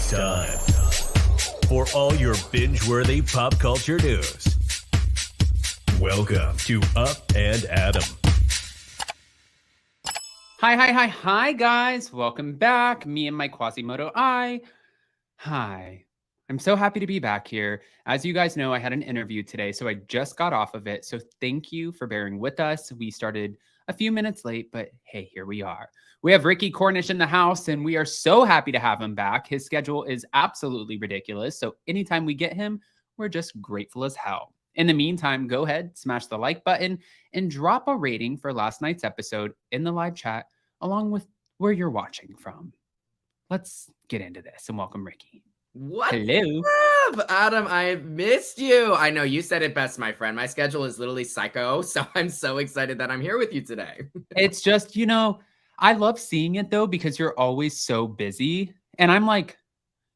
It's time for all your binge-worthy pop culture news. Welcome to Up and Adam. Hi, guys. Welcome back. Me and my Quasimodo I. Hi. I'm so happy to be back here. As you guys know, I had an interview today, so I just got off of it. So thank you for bearing with us. We started a few minutes late, but hey, here we are. We have Ricky Cornish in the house, and we are so happy to have him back. His schedule is absolutely ridiculous, so anytime we get him, we're just grateful as hell. In the meantime, go ahead, smash the like button, and drop a rating for last night's episode in the live chat, along with where you're watching from. Let's get into this, and welcome, Ricky. What Hello, up, Adam? I missed you. I know you said it best, my friend. My schedule is literally psycho, so I'm so excited that I'm here with you today. It's just, I love seeing it though, because you're always so busy. And I'm like,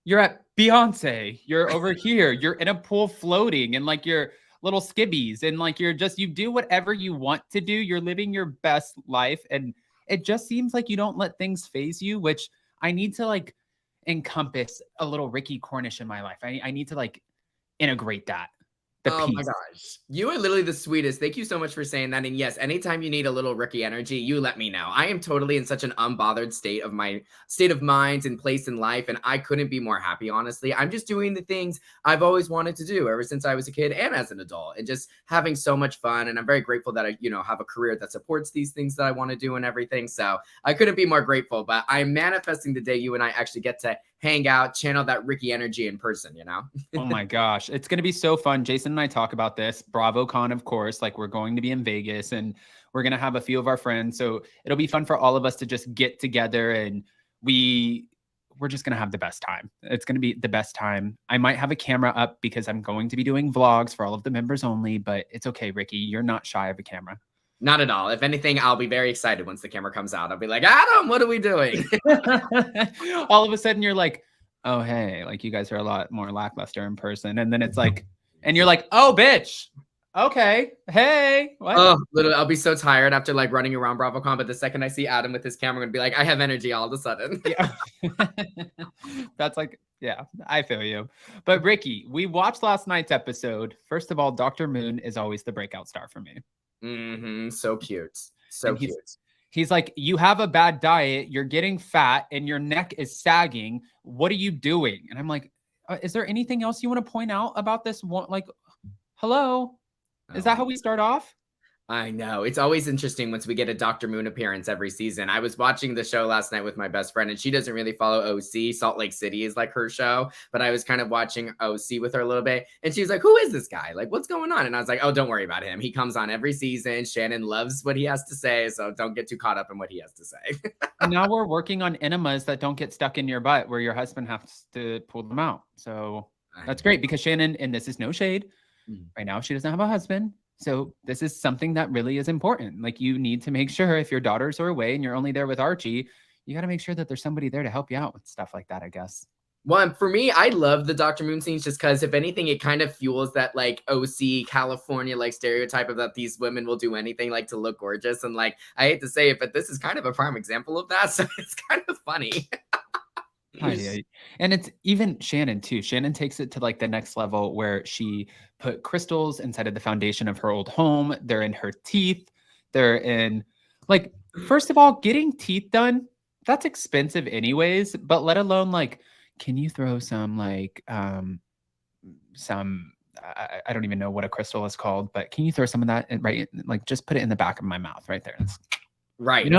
you're at Beyonce, you're over here, you're in a pool floating and like your little skibbies. And like, you do whatever you want to do. You're living your best life. And it just seems like you don't let things phase you, which I need to like encompass a little Ricky Cornish in my life. I need to like integrate that. Oh my gosh. You are literally the sweetest. Thank you so much for saying that. And yes, anytime you need a little Ricky energy, you let me know. I am totally in such an unbothered state of mind and place in life. And I couldn't be more happy, honestly. I'm just doing the things I've always wanted to do ever since I was a kid and as an adult, and just having so much fun. And I'm very grateful that I, have a career that supports these things that I want to do and everything. So I couldn't be more grateful, but I'm manifesting the day you and I actually get to hang out, channel that Ricky energy in person, Oh my gosh. It's going to be so fun. Jason and I talk about this. BravoCon, of course, like we're going to be in Vegas and we're going to have a few of our friends. So it'll be fun for all of us to just get together, and we're just going to have the best time. It's going to be the best time. I might have a camera up because I'm going to be doing vlogs for all of the members only, but it's okay, Ricky. You're not shy of a camera. Not at all. If anything, I'll be very excited once the camera comes out. I'll be like, Adam, what are we doing? All of a sudden you're like, oh, hey, like you guys are a lot more lackluster in person. And then it's like, and you're like, oh, bitch. Okay. Hey. What? Oh, literally, I'll be so tired after like running around BravoCon. But the second I see Adam with his camera, I'm going to be like, I have energy all of a sudden. Yeah. That's like, yeah, I feel you. But Ricky, we watched last night's episode. First of all, Dr. Moon is always the breakout star for me. So cute. So cute. He's like, you have a bad diet, you're getting fat, and your neck is sagging. What are you doing? And I'm like, is there anything else you want to point out about this one? Like, hello? Is that how we start off? I know. It's always interesting once we get a Dr. Moon appearance every season. I was watching the show last night with my best friend, and she doesn't really follow OC. Salt Lake City is like her show, but I was kind of watching OC with her a little bit, and she was like, who is this guy? Like, what's going on? And I was like, oh, don't worry about him. He comes on every season. Shannon loves what he has to say, so don't get too caught up in what he has to say. And now we're working on enemas that don't get stuck in your butt where your husband has to pull them out. So that's great, because Shannon, and this is no shade, right now she doesn't have a husband. So this is something that really is important. Like, you need to make sure if your daughters are away and you're only there with Archie, you got to make sure that there's somebody there to help you out with stuff like that, I guess. Well, for me, I love the Dr. Moon scenes just because, if anything, it kind of fuels that like OC California like stereotype of that these women will do anything like to look gorgeous. And like, I hate to say it, but this is kind of a prime example of that. So it's kind of funny. And it's even Shannon too. Shannon takes it to like the next level where she put crystals inside of the foundation of her old home. They're in her teeth. They're in, like, first of all, getting teeth done, that's expensive anyways, but let alone like, can you throw some like I don't even know what a crystal is called, but can you throw some of that in, right? Like, just put it in the back of my mouth right there. Right.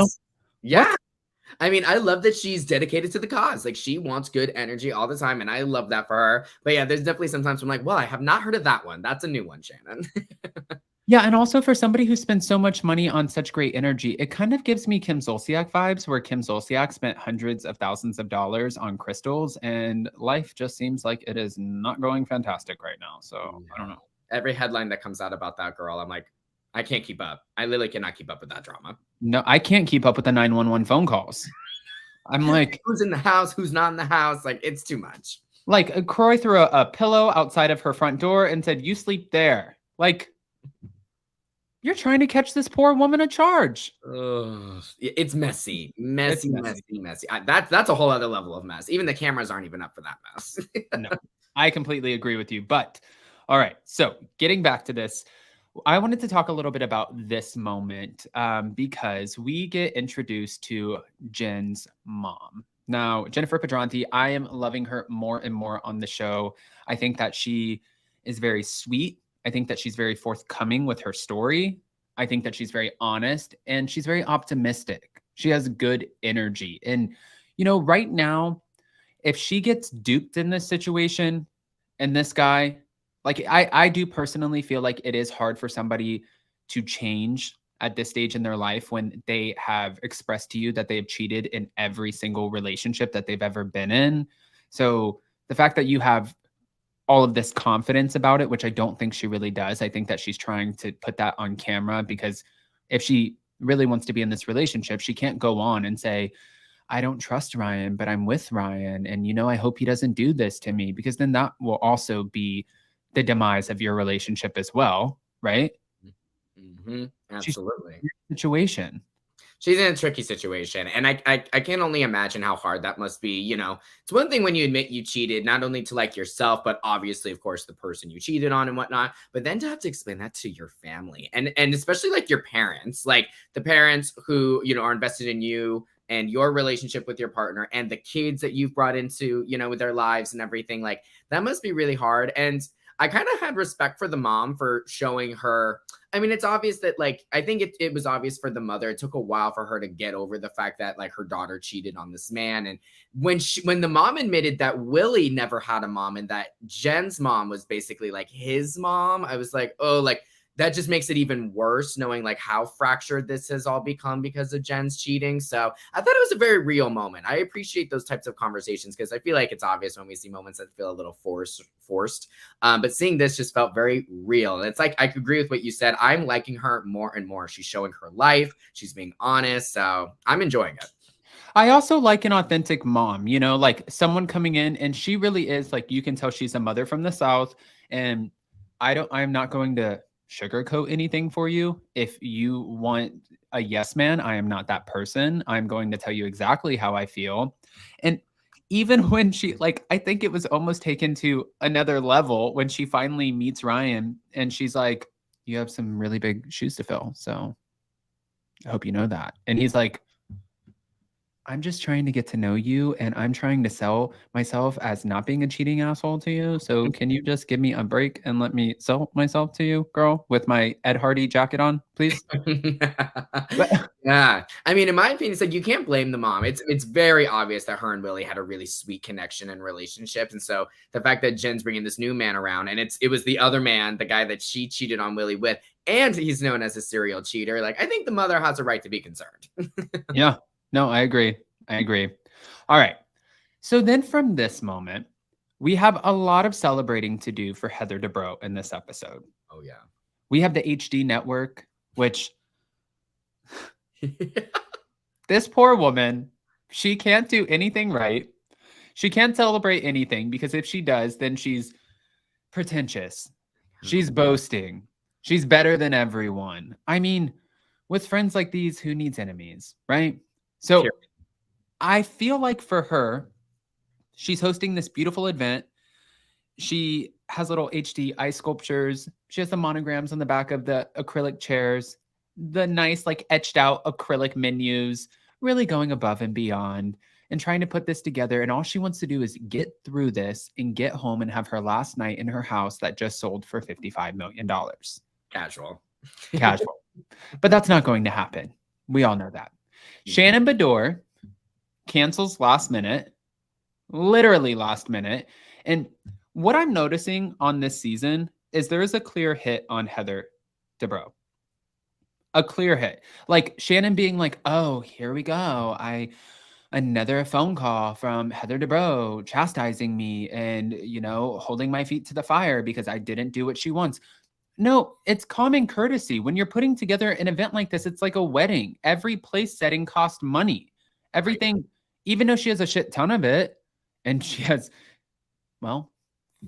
Yeah. What? I mean, I love that she's dedicated to the cause. Like, she wants good energy all the time, and I love that for her. But yeah, there's definitely sometimes I'm like, well, I have not heard of that one. That's a new one, Shannon. Yeah, and also for somebody who spends so much money on such great energy, it kind of gives me Kim Zolciak vibes, where Kim Zolciak spent hundreds of thousands of dollars on crystals, and life just seems like it is not going fantastic right now. So I don't know. Every headline that comes out about that girl, I'm like, I can't keep up. I literally cannot keep up with that drama. No, I can't keep up with the 911 phone calls. I'm like, who's in the house? Who's not in the house? Like, it's too much. Like, Croy threw a pillow outside of her front door and said, you sleep there. Like, You're trying to catch this poor woman a charge. Ugh. It's messy. Messy, It's messy, messy. That's a whole other level of mess. Even the cameras aren't even up for that mess. No, I completely agree with you. But all right, so getting back to this, I wanted to talk a little bit about this moment because we get introduced to Jen's mom. Now, Jennifer Padranti, I am loving her more and more on the show. I think that she is very sweet. I think that she's very forthcoming with her story. I think that she's very honest and she's very optimistic. She has good energy. And, you know, right now, if she gets duped in this situation and this guy, like I do personally feel like it is hard for somebody to change at this stage in their life when they have expressed to you that they have cheated in every single relationship that they've ever been in. So the fact that you have all of this confidence about it, which I don't think she really does. I think that she's trying to put that on camera because if she really wants to be in this relationship, she can't go on and say, I don't trust Ryan, but I'm with Ryan. And, you know, I hope he doesn't do this to me, because then that will also be the demise of your relationship as well. Right. Mm-hmm. Absolutely. Situation. She's in a tricky situation. And I can only imagine how hard that must be. You know, it's one thing when you admit you cheated, not only to like yourself, but obviously, of course, the person you cheated on and whatnot, but then to have to explain that to your family and especially like your parents, like the parents who, you know, are invested in you and your relationship with your partner and the kids that you've brought into, you know, with their lives and everything. Like that must be really hard. And I kind of had respect for the mom for showing her. I mean, it's obvious that, like, I think it was obvious for the mother. It took a while for her to get over the fact that, like, her daughter cheated on this man. And when the mom admitted that Willie never had a mom and that Jen's mom was basically like his mom, I was like, oh, like, that just makes it even worse knowing like how fractured this has all become because of Jen's cheating. So I thought it was a very real moment. I appreciate those types of conversations because I feel like it's obvious when we see moments that feel a little forced. But seeing this just felt very real. And it's like, I could agree with what you said. I'm liking her more and more. She's showing her life. She's being honest. So I'm enjoying it. I also like an authentic mom, you know, like someone coming in and she really is like, you can tell she's a mother from the South. And I'm not going to sugarcoat anything for you. If you want a yes man, I am not that person. I'm going to tell you exactly how I feel. And even when she, like, I think it was almost taken to another level when she finally meets Ryan and she's like, you have some really big shoes to fill. So I hope you know that. And he's like, I'm just trying to get to know you and I'm trying to sell myself as not being a cheating asshole to you. So can you just give me a break and let me sell myself to you, girl, with my Ed Hardy jacket on, please? Yeah. I mean, in my opinion, it's like you can't blame the mom. It's very obvious that her and Willie had a really sweet connection and relationship. And so the fact that Jen's bringing this new man around and it was the other man, the guy that she cheated on Willie with, and he's known as a serial cheater. Like, I think the mother has a right to be concerned. Yeah. No, I agree. All right. So then from this moment, we have a lot of celebrating to do for Heather Dubrow in this episode. Oh, yeah. We have the HD network, which this poor woman, she can't do anything right. She can't celebrate anything because if she does, then she's pretentious. She's boasting. She's better than everyone. I mean, with friends like these, who needs enemies, right? So sure. I feel like for her, she's hosting this beautiful event. She has little HD ice sculptures. She has the monograms on the back of the acrylic chairs, the nice like etched out acrylic menus, really going above and beyond and trying to put this together. And all she wants to do is get through this and get home and have her last night in her house that just sold for $55 million. Casual. But that's not going to happen. We all know that. Shannon Bedore cancels last minute, literally last minute. And what I'm noticing on this season is there is a clear hit on Heather Dubrow. A clear hit. Like Shannon being like, oh, here we go. Another phone call from Heather Dubrow chastising me and, you know, holding my feet to the fire because I didn't do what she wants. No, it's common courtesy. When you're putting together an event like this, it's like a wedding. Every place setting costs money. Everything, even though she has a shit ton of it, and she has, well,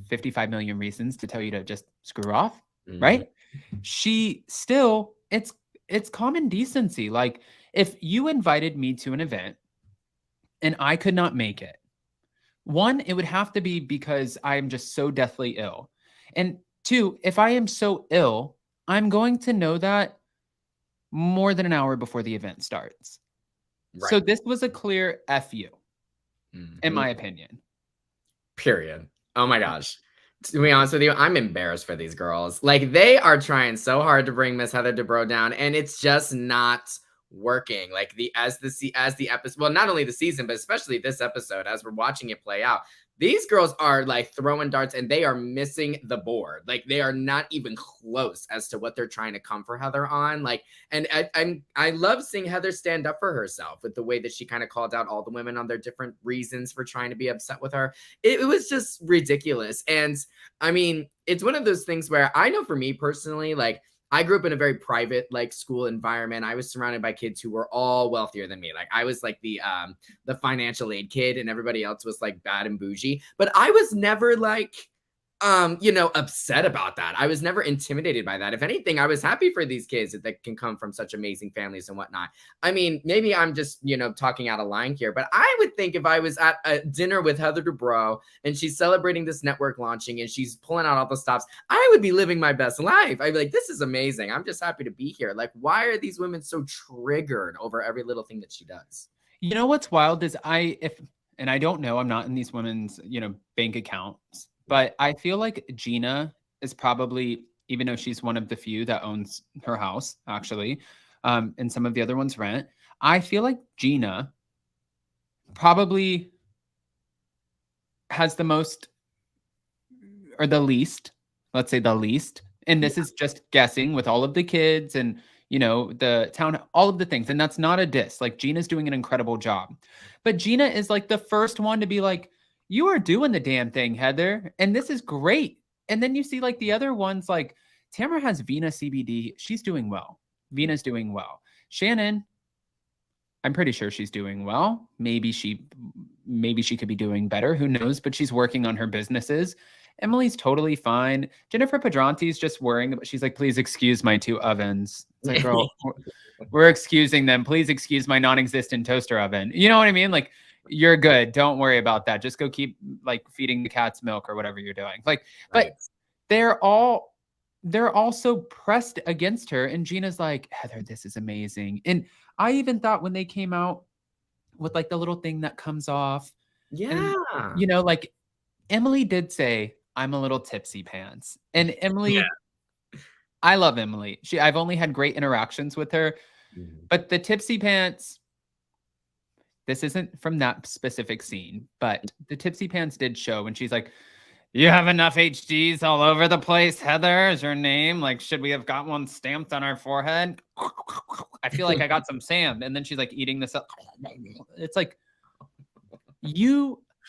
55 million reasons to tell you to just screw off, right? She still it's common decency. Like, if you invited me to an event and I could not make it, one, it would have to be because I'm just so deathly ill. And two, if I am so ill, I'm going to know that more than an hour before the event starts. Right. So this was a clear F you, in Mhm. my opinion. Period. Oh my gosh. To be honest with you, I'm embarrassed for these girls. Like, they are trying so hard to bring Miss Heather Dubrow down, and it's just not working. Like, as the episode, well, not only the season, but especially this episode, as we're watching it play out, these girls are like throwing darts and they are missing the board. Like, they are not even close as to what they're trying to come for Heather on. Like, and I love seeing Heather stand up for herself with the way that she kind of called out all the women on their different reasons for trying to be upset with her. It was just ridiculous. And I mean, it's one of those things where I know for me personally, like, I grew up in a very private, like, school environment. I was surrounded by kids who were all wealthier than me. Like, I was like the financial aid kid, and everybody else was like bad and bougie. But I was never like, upset about that. I was never intimidated by that. If anything, I was happy for these kids that can come from such amazing families and whatnot. I mean, maybe I'm just, talking out of line here, but I would think if I was at a dinner with Heather Dubrow and she's celebrating this network launching and she's pulling out all the stops, I would be living my best life. I'd be like, this is amazing. I'm just happy to be here. Like, why are these women so triggered over every little thing that she does? You know what's wild is and I don't know, I'm not in these women's, bank accounts, but I feel like Gina is probably, even though she's one of the few that owns her house, actually, and some of the other ones rent, I feel like Gina probably has the most, or the least, let's say the least, and this is just guessing, with all of the kids and, the town, all of the things. And that's not a diss. Like, Gina's doing an incredible job. But Gina is like the first one to be like, you are doing the damn thing, Heather. And this is great. And then you see like the other ones, like Tamara has Vina CBD. She's doing well. Vina's doing well. Shannon, I'm pretty sure she's doing well. Maybe she could be doing better. Who knows? But she's working on her businesses. Emily's totally fine. Jennifer Padrante's just worrying, but she's like, please excuse my 2 ovens. It's like, girl, we're excusing them. Please excuse my non-existent toaster oven. You know what I mean? Like, you're good. Don't worry about that. Just go keep like feeding the cats milk or whatever you're doing. Like, Right. But they're all so pressed against her. And Gina's like, Heather, this is amazing. And I even thought when they came out with like the little thing that comes off. Yeah. And, like Emily did say, I'm a little tipsy pants. And Emily, I love Emily. I've only had great interactions with her, but the tipsy pants, this isn't from that specific scene, but the tipsy pants did show when she's like, you have enough HDs all over the place. Heather is your name. Like, should we have got one stamped on our forehead? I feel like I got some sand. And then she's like eating this up. It's like,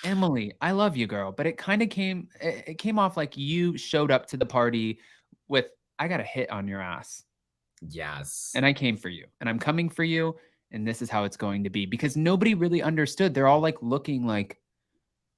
Emily, I love you, girl. But it kind of came off like you showed up to the party with, I got a hit on your ass. Yes. And I came for you. And I'm coming for you. And this is how it's going to be. Because nobody really understood. They're all like looking like,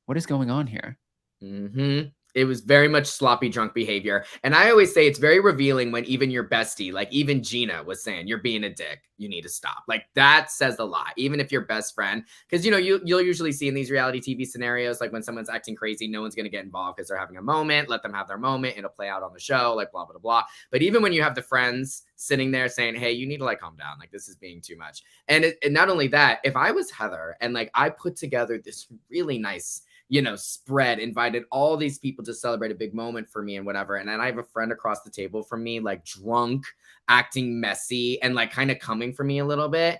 what is going on here? Mm-hmm. It was very much sloppy drunk behavior. And I always say it's very revealing when even your bestie, like even Gina was saying, you're being a dick. You need to stop. Like, that says a lot, even if you're best friend. Because, you'll usually see in these reality TV scenarios, like when someone's acting crazy, no one's going to get involved because they're having a moment. Let them have their moment. It'll play out on the show, like blah, blah, blah. But even when you have the friends sitting there saying, hey, you need to like calm down. Like, this is being too much. And not only that, if I was Heather and like I put together this really nice spread, invited all these people to celebrate a big moment for me and whatever. And then I have a friend across the table from me, like drunk, acting messy, and like kind of coming for me a little bit.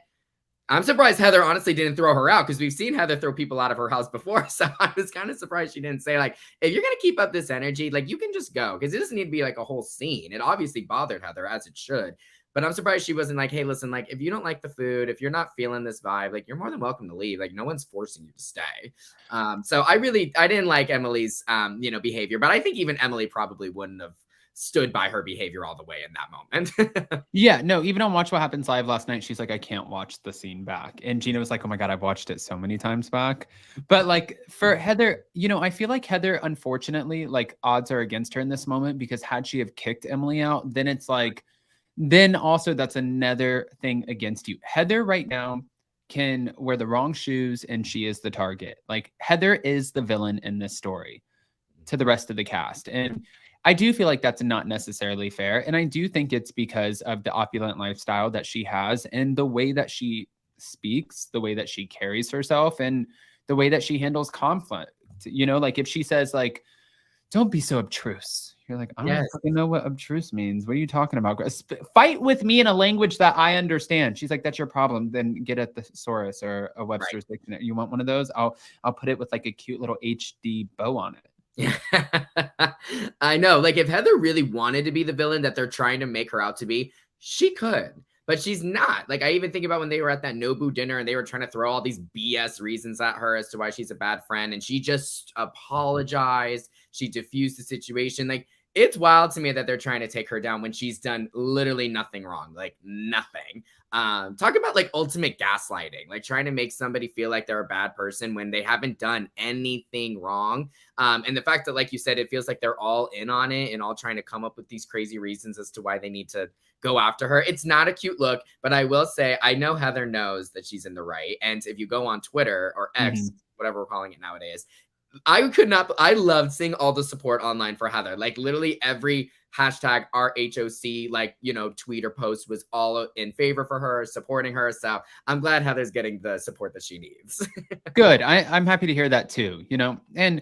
I'm surprised Heather honestly didn't throw her out, because we've seen Heather throw people out of her house before. So I was kind of surprised she didn't say, like, if you're going to keep up this energy, like, you can just go, because it doesn't need to be like a whole scene. It obviously bothered Heather, as it should. But I'm surprised she wasn't like, hey, listen, like, if you don't like the food, if you're not feeling this vibe, like, you're more than welcome to leave. Like, no one's forcing you to stay. So I didn't like Emily's, behavior. But I think even Emily probably wouldn't have stood by her behavior all the way in that moment. Yeah, no, even on Watch What Happens Live last night, she's like, I can't watch the scene back. And Gina was like, oh my God, I've watched it so many times back. But like for Heather, I feel like Heather, unfortunately, like odds are against her in this moment, because had she have kicked Emily out, then it's like, then also that's another thing against you. Heather right now can wear the wrong shoes and she is the target. Like Heather is the villain in this story to the rest of the cast. And I do feel like that's not necessarily fair. And I do think it's because of the opulent lifestyle that she has and the way that she speaks, the way that she carries herself, and the way that she handles conflict. You know, like if she says like, don't be so obtruse. You're like, I don't fucking know what obtruse means. What are you talking about? Fight with me in a language that I understand. She's like, that's your problem. Then get a thesaurus or a Webster's dictionary. You want one of those? I'll put it with like a cute little HD bow on it. Yeah. I know. Like if Heather really wanted to be the villain that they're trying to make her out to be, she could. But she's not. Like I even think about when they were at that Nobu dinner and they were trying to throw all these BS reasons at her as to why she's a bad friend. And she just apologized. She diffused the situation. Like it's wild to me that they're trying to take her down when she's done literally nothing wrong. Like nothing. Talk about like ultimate gaslighting, like trying to make somebody feel like they're a bad person when they haven't done anything wrong. And the fact that, like you said, it feels like they're all in on it and all trying to come up with these crazy reasons as to why they need to go after her. It's not a cute look, but I will say, I know Heather knows that she's in the right. And if you go on Twitter or X, whatever we're calling it nowadays, I loved seeing all the support online for Heather. Like literally every hashtag RHOC, like, you know, tweet or post was all in favor for her, supporting her. So I'm glad Heather's getting the support that she needs. Good. I'm happy to hear that too, you know, and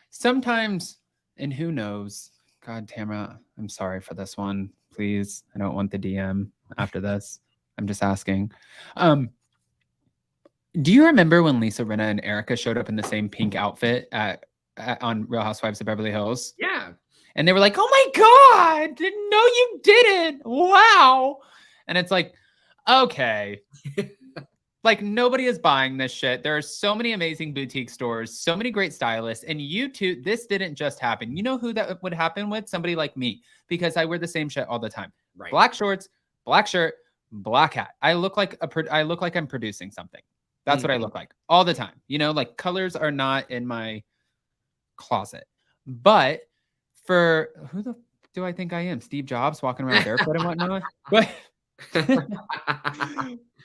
sometimes, and who knows, God, Tamara, I'm sorry for this one. Please. I don't want the DM after this. I'm just asking. Do you remember when Lisa Rinna and Erica showed up in the same pink outfit on Real Housewives of Beverly Hills? Yeah. And they were like, oh my God, no, you didn't. Wow. And it's like, okay. Like nobody is buying this shit. There are so many amazing boutique stores, so many great stylists. And you two, this didn't just happen. You know who that would happen with? Somebody like me, because I wear the same shit all the time. Right. Black shorts, black shirt, black hat. I look like I'm producing something. That's what I look like all the time. You know, like colors are not in my closet. But for who the do I think I am? Steve Jobs walking around barefoot and whatnot.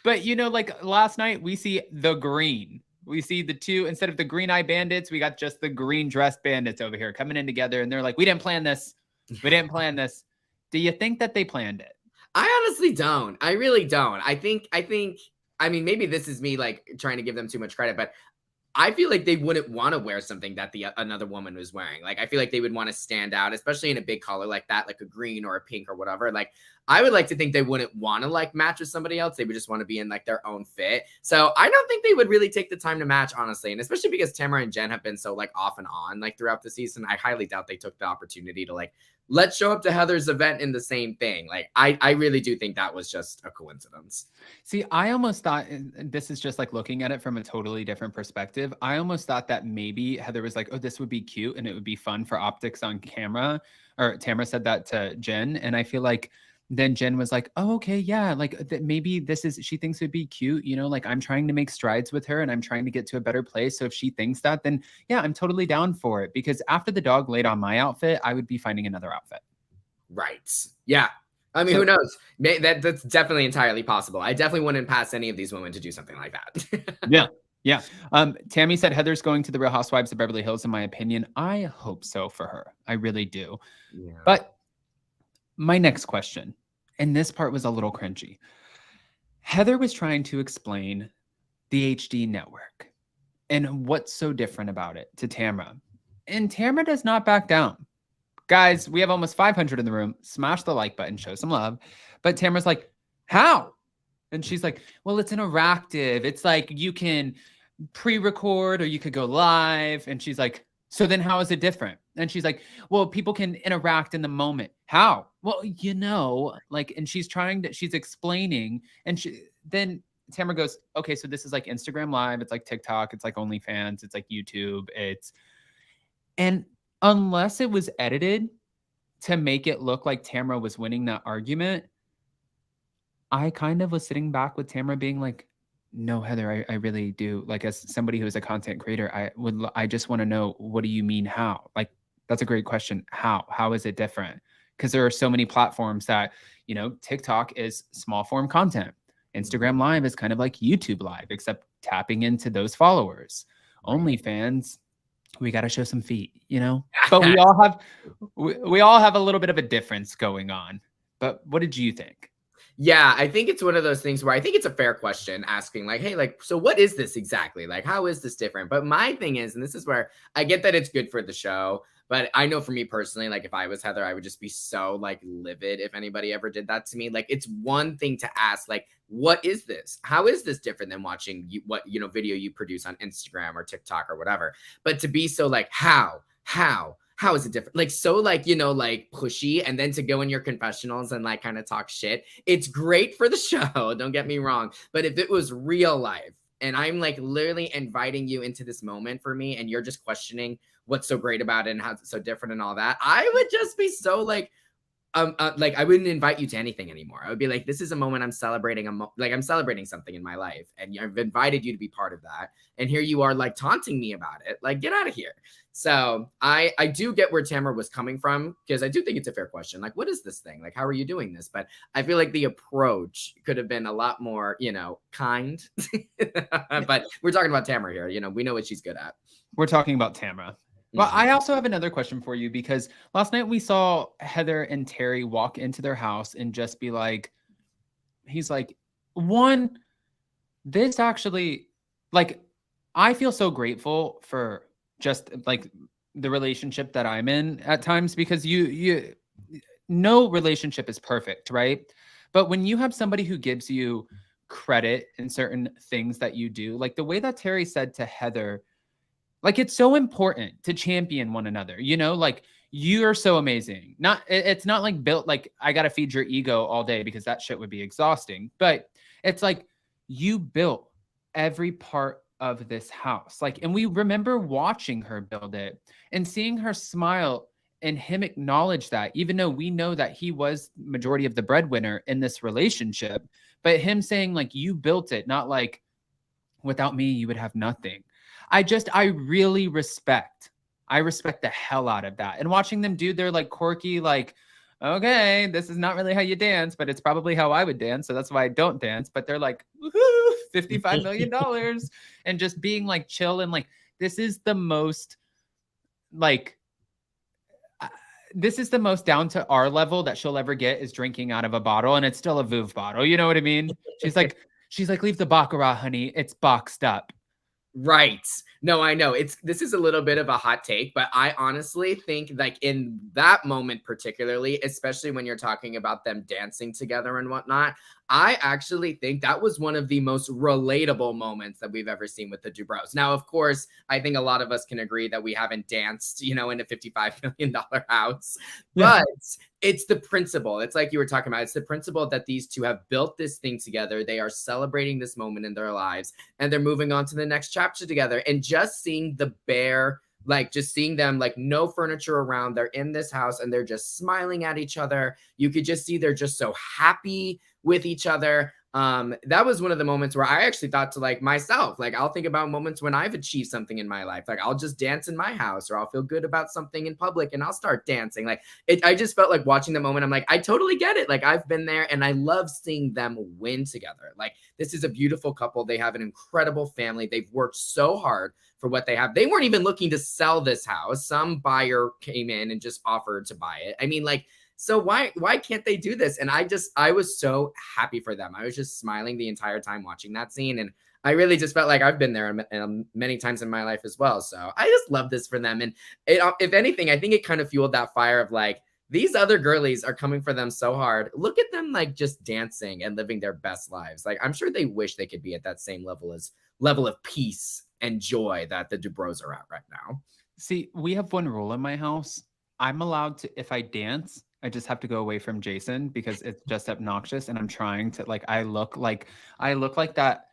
But you know, like last night we see the green. We see the two, instead of the green eye bandits, we got just the green dress bandits over here coming in together. And they're like, we didn't plan this. We didn't plan this. Do you think that they planned it? I honestly don't. I really don't. I mean, maybe this is me like trying to give them too much credit, but I feel like they wouldn't want to wear something that another woman was wearing. Like, I feel like they would want to stand out, especially in a big color like that, like a green or a pink or whatever. Like, I would like to think they wouldn't want to like match with somebody else. They would just want to be in like their own fit. So I don't think they would really take the time to match, honestly. And especially because Tamara and Jen have been so like off and on like throughout the season. I highly doubt they took the opportunity to like, let's show up to Heather's event in the same thing. Like, I really do think that was just a coincidence. See, I almost thought, and this is just like looking at it from a totally different perspective. I almost thought that maybe Heather was like, oh, this would be cute and it would be fun for optics on camera. Or Tamara said that to Jen. And I feel like then Jen was like, oh, okay, yeah, like maybe she thinks it'd be cute, you know, like I'm trying to make strides with her and I'm trying to get to a better place. So if she thinks that, then yeah, I'm totally down for it. Because after the dog laid on my outfit, I would be finding another outfit. Right. Yeah. I mean, who knows? That's definitely entirely possible. I definitely wouldn't pass any of these women to do something like that. Yeah. Yeah. Tammy said Heather's going to the Real Housewives of Beverly Hills, in my opinion. I hope so for her. I really do. Yeah. But my next question, and this part was a little cringy. Heather was trying to explain the HD network and what's so different about it to Tamara. And Tamara does not back down. Guys, we have almost 500 in the room. Smash the like button, show some love. But Tamara's like, how? And she's like, well, it's interactive. It's like you can pre-record or you could go live. And she's like, so then how is it different? And she's like, well, people can interact in the moment. How? Well, you know, like, and she's explaining. And then Tamara goes, okay, so this is like Instagram Live. It's like TikTok. It's like OnlyFans. It's like YouTube. And unless it was edited to make it look like Tamara was winning that argument, I kind of was sitting back with Tamara being like, no, Heather, I really do. Like, as somebody who is a content creator, I just want to know, what do you mean how? Like, that's a great question. How is it different? because there are so many platforms that, you know, TikTok is small form content. Instagram Live is kind of like YouTube Live, except tapping into those followers. OnlyFans, we got to show some feet, you know, but we all have a little bit of a difference going on. But what did you think? Yeah, I think it's one of those things where I think it's a fair question asking like, hey, like, so what is this exactly? Like, how is this different? But my thing is, and this is where I get that it's good for the show, but I know for me personally, like if I was Heather, I would just be so like livid if anybody ever did that to me. Like it's one thing to ask, like, what is this? How is this different than watching what, you know, video you produce on Instagram or TikTok or whatever? But to be so like, how is it different? Like, so like, you know, like pushy, and then to go in your confessionals and like kind of talk shit. It's great for the show. Don't get me wrong. But if it was real life and I'm like literally inviting you into this moment for me and you're just questioning what's so great about it and how it's so different and all that, I would just be so like I wouldn't invite you to anything anymore. I would be like, this is a moment I'm celebrating. I'm celebrating something in my life, and I've invited you to be part of that. And here you are, like taunting me about it. Like, get out of here. So I do get where Tamara was coming from, because I do think it's a fair question. Like, what is this thing? Like, how are you doing this? But I feel like the approach could have been a lot more, you know, kind. But we're talking about Tamara here. You know, we know what she's good at. We're talking about Tamara. Well, I also have another question for you, because last night we saw Heather and Terry walk into their house and just be like, he's like, one, this actually, like, I feel so grateful for just like the relationship that I'm in at times, because you no relationship is perfect, right? But when you have somebody who gives you credit in certain things that you do, like the way that Terry said to Heather, like, it's so important to champion one another, you know, like you are so amazing. It's not like built, like I got to feed your ego all day, because that shit would be exhausting. But it's like you built every part of this house. Like, and we remember watching her build it and seeing her smile and him acknowledge that, even though we know that he was majority of the breadwinner in this relationship, but him saying like, you built it, not like without me, you would have nothing. I really respect the hell out of that. And watching them do their like quirky, like, okay, this is not really how you dance, but it's probably how I would dance. So that's why I don't dance. But they're like, woohoo, $55 million. And just being like chill. And like, this is the most down to our level that she'll ever get, is drinking out of a bottle. And it's still a Veuve bottle. You know what I mean? She's like, leave the Baccarat, honey. It's boxed up. Right. No, I know this is a little bit of a hot take, but I honestly think like in that moment, particularly, especially when you're talking about them dancing together and whatnot, I actually think that was one of the most relatable moments that we've ever seen with the Dubrows. Now, of course, I think a lot of us can agree that we haven't danced, you know, in a $55 million house, but it's the principle. It's like you were talking about. It's the principle that these two have built this thing together. They are celebrating this moment in their lives, and they're moving on to the next chapter together. And just seeing the bare, like just seeing them, like no furniture around, they're in this house and they're just smiling at each other. You could just see they're just so happy with each other. That was one of the moments where I actually thought to like myself, like I'll think about moments when I've achieved something in my life. Like I'll just dance in my house, or I'll feel good about something in public and I'll start dancing. Like I just felt like watching the moment. I'm like, I totally get it. Like I've been there, and I love seeing them win together. Like this is a beautiful couple. They have an incredible family. They've worked so hard for what they have. They weren't even looking to sell this house. Some buyer came in and just offered to buy it. I mean, like, so why can't they do this? And I was so happy for them. I was just smiling the entire time watching that scene. And I really just felt like I've been there many times in my life as well. So I just love this for them. And if anything, I think it kind of fueled that fire of like, these other girlies are coming for them so hard. Look at them like just dancing and living their best lives. Like I'm sure they wish they could be at that same level of peace and joy that the Dubrows are at right now. See, we have one rule in my house. I'm allowed to, if I dance, I just have to go away from Jason, because it's just obnoxious. And I'm trying to like, I look like that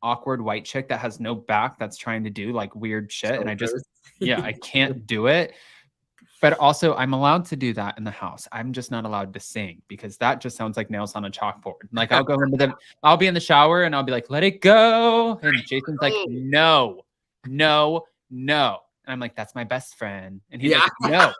awkward white chick that has no back, that's trying to do like weird shit. So and I just, I can't do it. But also I'm allowed to do that in the house. I'm just not allowed to sing, because that just sounds like nails on a chalkboard. Like I'll be in the shower and I'll be like, let it go. And Jason's like, no. And I'm like, that's my best friend. And he's like, no,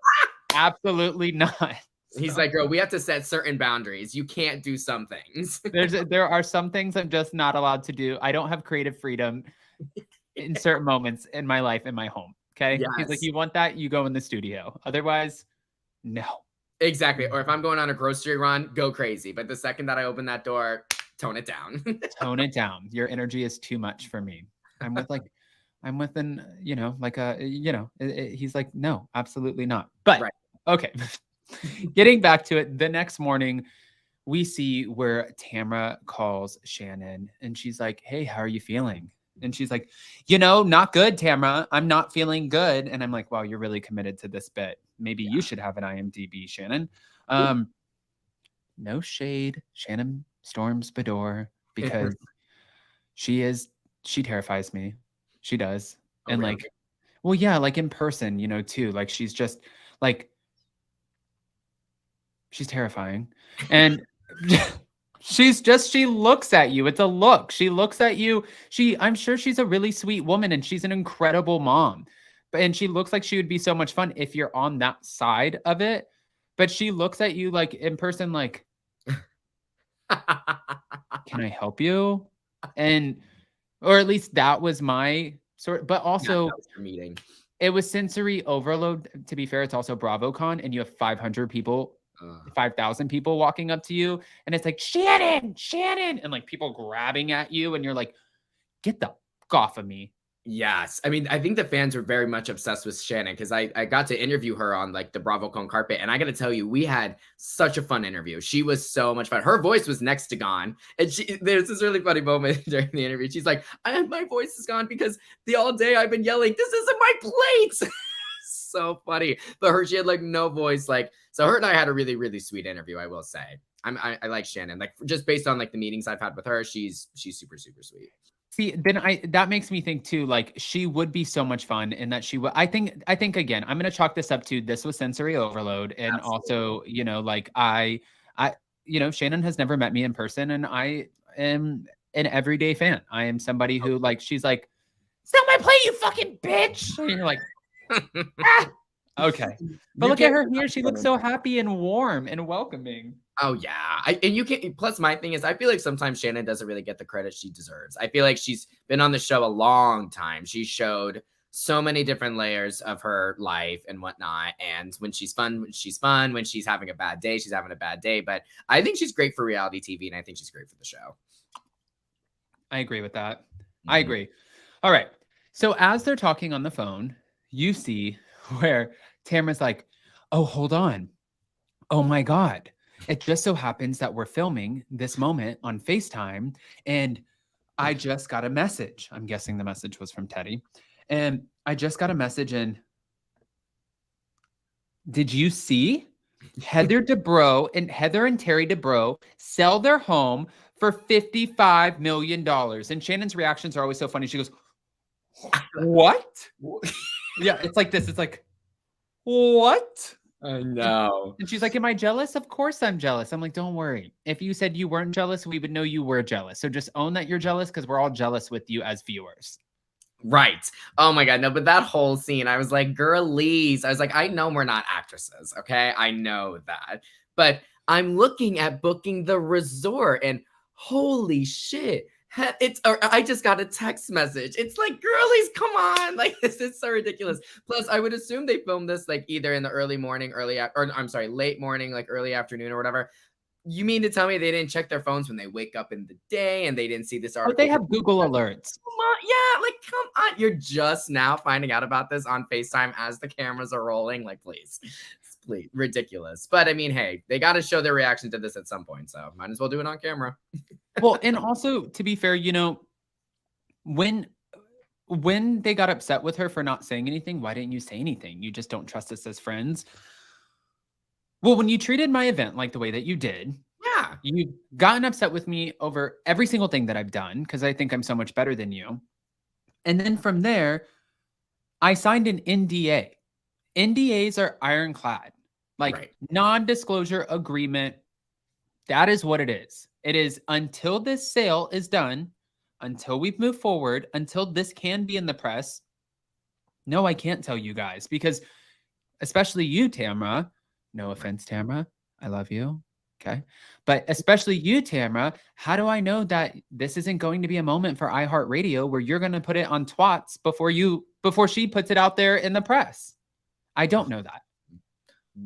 absolutely not. He's like, girl, we have to set certain boundaries. You can't do some things. There are some things I'm just not allowed to do. I don't have creative freedom in certain moments in my life, in my home. Okay. Yes. He's like, you want that? You go in the studio. Otherwise, no. Exactly. Or if I'm going on a grocery run, go crazy. But the second that I open that door, tone it down. Tone it down. Your energy is too much for me. I'm with an, he's like, no, absolutely not. But Right. Okay. Getting back to it, the next morning we see where Tamra calls Shannon and she's like, hey, how are you feeling? And she's like, not good, Tamra. I'm not feeling good. And I'm like, wow, you're really committed to this bit. Maybe you should have an IMDb, Shannon. No shade. Shannon storms the door because she terrifies me. She does. Oh, and really? like, well, yeah, like in person, too. Like she's just like, she's terrifying. And she looks at you. It's a look. She looks at you. I'm sure she's a really sweet woman and she's an incredible mom. And she looks like she would be so much fun if you're on that side of it. But she looks at you like in person, like, can I help you? Or at least that was my sort. But also, that was your meeting. It was sensory overload. To be fair, it's also BravoCon, and you have 500 people. 5,000 people walking up to you and it's like, Shannon, and like people grabbing at you and you're like, get the fuck off of me. Yes. I mean, I think the fans were very much obsessed with Shannon because I got to interview her on like the BravoCon carpet. And I got to tell you, we had such a fun interview. She was so much fun. Her voice was next to gone. And there's this really funny moment during the interview. She's like, my voice is gone because all day I've been yelling, this isn't my plate. So funny. But she had like no voice. Like, so her and I had a really, really sweet interview, I will say. I like Shannon. Like just based on like the meetings I've had with her, she's super, super sweet. See, then that makes me think too, like she would be so much fun and that she would, I think again, I'm going to chalk this up to this was sensory overload. And Absolutely. Also, like I, Shannon has never met me in person and I am an everyday fan. I am somebody who like, she's like, it's not my plate, you fucking bitch. And you're like, ah! Okay. But look at her here. She looks so happy and warm and welcoming. Oh yeah. And you can't, plus my thing is I feel like sometimes Shannon doesn't really get the credit she deserves. I feel like she's been on the show a long time. She showed so many different layers of her life and whatnot. And when she's fun, she's fun. When she's having a bad day, she's having a bad day. But I think she's great for reality TV and I think she's great for the show. I agree with that. I agree. All right. So as they're talking on the phone, you see where Tamra's like, oh, hold on. Oh my God. It just so happens that we're filming this moment on FaceTime and I just got a message. I'm guessing the message was from Teddy. And I just got a message and did you see Heather and Terry Dubrow sell their home for $55 million? And Shannon's reactions are always so funny. She goes, what? Yeah, it's like this. It's like, what? I know. And she's like, am I jealous? Of course I'm jealous. I'm like, don't worry. If you said you weren't jealous, we would know you were jealous. So just own that you're jealous because we're all jealous with you as viewers. Right. Oh my God. No, but that whole scene, I was like, girlies. I was like, I know we're not actresses. Okay. I know that. But I'm looking at booking the resort and holy shit. I just got a text message. It's like, girlies, come on. Like, this is so ridiculous. Plus, I would assume they filmed this like either in the late morning, like early afternoon or whatever. You mean to tell me they didn't check their phones when they wake up in the day and they didn't see this article? But they have Google alerts. Come on. Yeah, like, come on. You're just now finding out about this on FaceTime as the cameras are rolling. Like, please. Ridiculous. But I mean, hey, they got to show their reaction to this at some point. So might as well do it on camera. Well, and also to be fair, when they got upset with her for not saying anything, why didn't you say anything? You just don't trust us as friends. Well, when you treated my event like the way that you did, yeah, you've gotten upset with me over every single thing that I've done because I think I'm so much better than you. And then from there, I signed an NDA. NDAs are ironclad. Like non-disclosure agreement. That is what it is. It is until this sale is done, until we've moved forward, until this can be in the press. No, I can't tell you guys because especially you, Tamra. No offense, Tamra. I love you. Okay. But especially you, Tamara, how do I know that this isn't going to be a moment for iHeartRadio where you're going to put it on twats before she puts it out there in the press? I don't know that.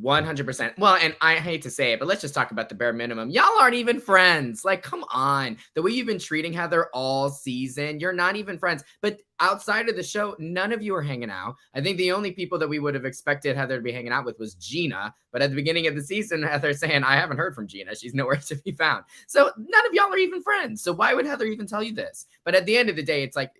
100%. Well, and I hate to say it, but let's just talk about the bare minimum. Y'all aren't even friends. Like, come on. The way you've been treating Heather all season, you're not even friends. But outside of the show, none of you are hanging out. I think the only people that we would have expected Heather to be hanging out with was Gina. But at the beginning of the season, Heather's saying, I haven't heard from Gina. She's nowhere to be found. So none of y'all are even friends. So why would Heather even tell you this? But at the end of the day, it's like,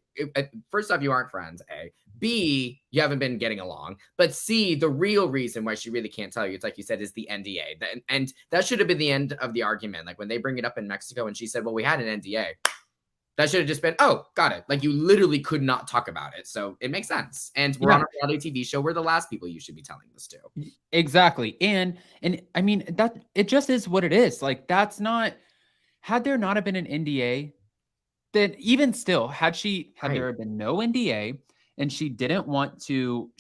first off, you aren't friends, A. B, you haven't been getting along. But C, the real reason why she really can't tell you, it's like you said, is the NDA. And that should have been the end of the argument. Like when they bring it up in Mexico and she said, well, we had an NDA. That should have just been, oh, got it. Like you literally could not talk about it. So it makes sense. And we're on a reality TV show. We're the last people you should be telling this to. Exactly. And I mean, that it just is what it is. Like that's not, had there not have been an NDA, then even still, had there been no NDA, and she didn't want to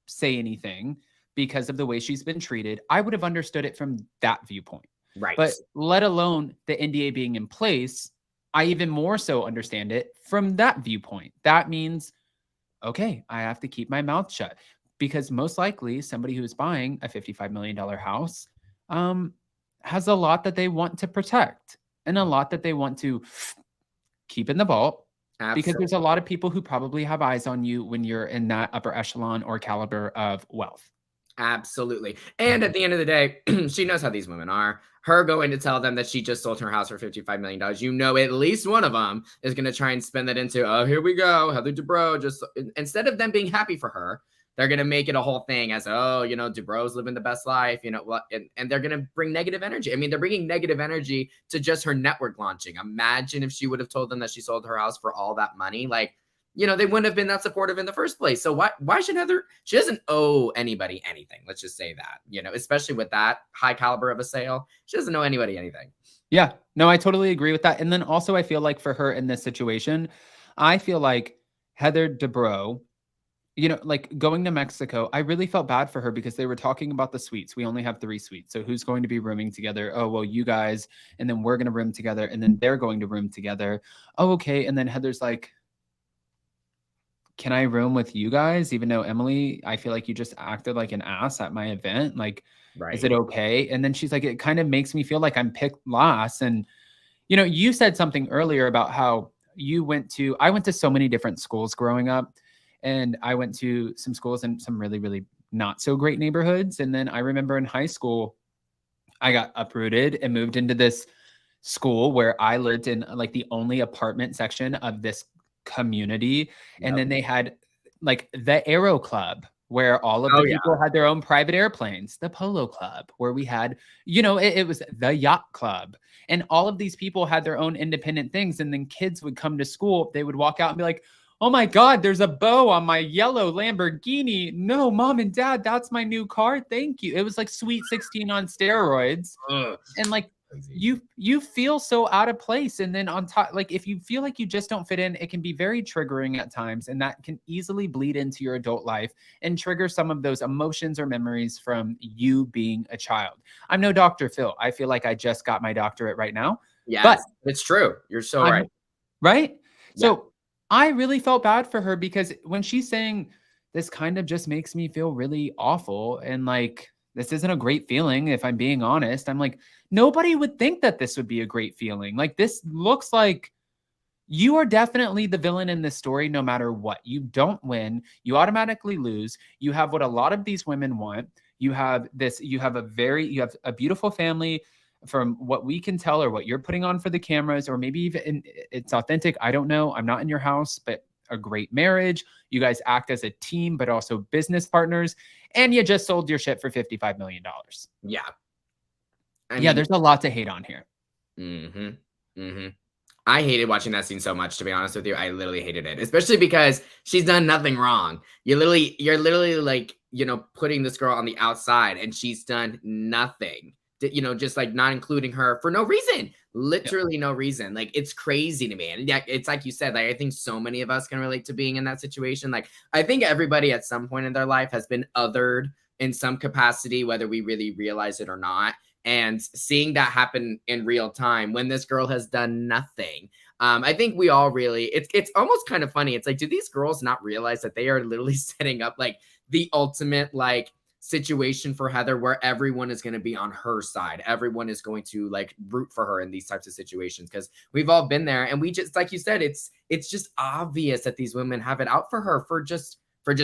say anything because of the way she's been treated, I would have understood it from that viewpoint. Right. But let alone the NDA being in place, I even more so understand it from that viewpoint. That means, okay, I have to keep my mouth shut because most likely somebody who's buying a $55 million house has a lot that they want to protect and a lot that they want to keep in the vault. Absolutely. Because there's a lot of people who probably have eyes on you when you're in that upper echelon or caliber of wealth. Absolutely. And at the end of the day, she knows how these women are. Her going to tell them that she just sold her house for $55 million. You know, at least one of them is going to try and spin that into, oh, here we go. Heather Dubrow, just instead of them being happy for her, they're going to make it a whole thing as, oh, you know, Dubrow's living the best life, you know, what, and they're going to bring negative energy. I mean, they're bringing negative energy to just her network launching. Imagine if she would have told them that she sold her house for all that money. Like, you know, they wouldn't have been that supportive in the first place. So why should Heather, she doesn't owe anybody anything. Let's just say that, you know, especially with that high caliber of a sale, she doesn't owe anybody anything. Yeah, no, I totally agree with that. And then also I feel like for her in this situation, I feel like Heather Dubrow, you know, like going to Mexico, I really felt bad for her because they were talking about the suites. We only have 3 suites. So who's going to be rooming together? Oh, well, you guys, and then we're going to room together, and then they're going to room together. Oh, okay. And then Heather's like, can I room with you guys? Even though Emily, I feel like you just acted like an ass at my event. Like, Is it okay? And then she's like, it kind of makes me feel like I'm picked last. And, you know, you said something earlier about how I went to so many different schools growing up. And I went to some schools in some really, really not so great neighborhoods. And then I remember in high school, I got uprooted and moved into this school where I lived in like the only apartment section of this community. And then they had like the Aero Club where all of the people had their own private airplanes, the Polo Club where we had, you know, it was the Yacht Club. And all of these people had their own independent things. And then kids would come to school. They would walk out and be like, oh my God, there's a bow on my yellow Lamborghini. No, mom and dad, that's my new car. Thank you. It was like Sweet 16 on steroids. And like, you feel so out of place. And then on top, like if you feel like you just don't fit in, it can be very triggering at times. And that can easily bleed into your adult life and trigger some of those emotions or memories from you being a child. I'm no Dr. Phil. I feel like I just got my doctorate right now. Yeah, but it's true. You're so right. Right? Yeah. So I really felt bad for her because when she's saying this kind of just makes me feel really awful and like, this isn't a great feeling. If I'm being honest, I'm like, nobody would think that this would be a great feeling. Like this looks like you are definitely the villain in this story, no matter what. You don't win. You automatically lose. You have what a lot of these women want. You have a beautiful family from what we can tell or what you're putting on for the cameras, or maybe even it's authentic. I don't know. I'm not in your house, but a great marriage. You guys act as a team, but also business partners. And you just sold your shit for $55 million. Yeah. There's a lot to hate on here. I hated watching that scene so much, to be honest with you. I literally hated it, especially because she's done nothing wrong. You're literally like, you know, putting this girl on the outside and she's done nothing. You know, just like not including her for no reason, literally no reason. Like, it's crazy to me. And yeah, it's like you said, like, I think so many of us can relate to being in that situation. Like, I think everybody at some point in their life has been othered in some capacity, whether we really realize it or not. And seeing that happen in real time when this girl has done nothing. I think we all really, it's almost kind of funny. It's like, do these girls not realize that they are literally setting up like the ultimate like situation for Heather where everyone is going to be on her side. Everyone is going to like root for her in these types of situations because we've all been there. And we just, like you said, it's just obvious that these women have it out for her for just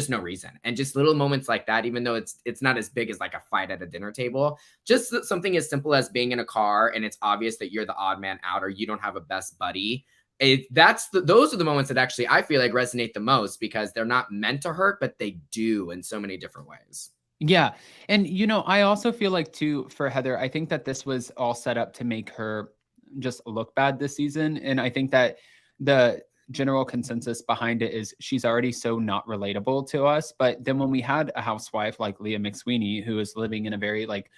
no reason. And just little moments like that, even though it's not as big as like a fight at a dinner table, just something as simple as being in a car and it's obvious that you're the odd man out or you don't have a best buddy. Those are the moments that actually I feel like resonate the most because they're not meant to hurt, but they do in so many different ways. Yeah. And, I also feel like too, for Heather, I think that this was all set up to make her just look bad this season. And I think that the general consensus behind it is she's already so not relatable to us. But then when we had a housewife like Leah McSweeney, who is living in a very like